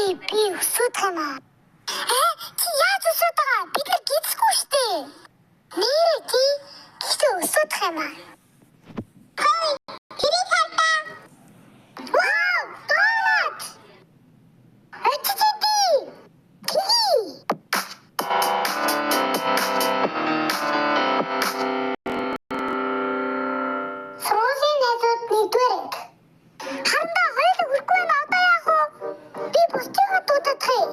Би өсөж юм аа. Чи яаж өсөж байгаа? Бид нар гизэхгүй шүү дээ. Нэрээ чи гизээ өсөж юм аа. Хай, тэрийг хартаа. Вау, донат. Очиж би. Сросын нэзүүд нэгдүгээрэг. Хандаа хоёул үргүй нь одоо яах вэ? Би бусдыгаа дуудах юм.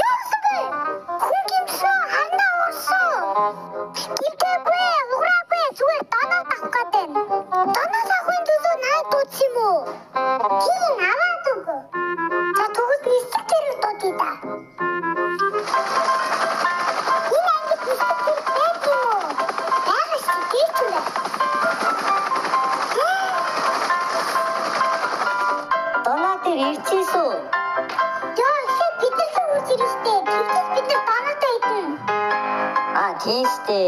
Ёсгүй. Хүн гимсэн хандаа уусаа. Гимтэйгүй, уграагүй зүгээр доноо авах гэдэг. Доноо авахын төлөө найд дуудсан юм уу? Тийм аваад өгөө. За тэгвэл нисэх дээр дуудъя да. Энэ ангид нисэх дээр байх юм уу? Байгаас чи дээр түрээ. Доноо дээр ирчихсэн. Яа, ихээ бид нар л үз ирэхтэй. Тэгвэл бид нар доноотой идэн. Тийм штэ.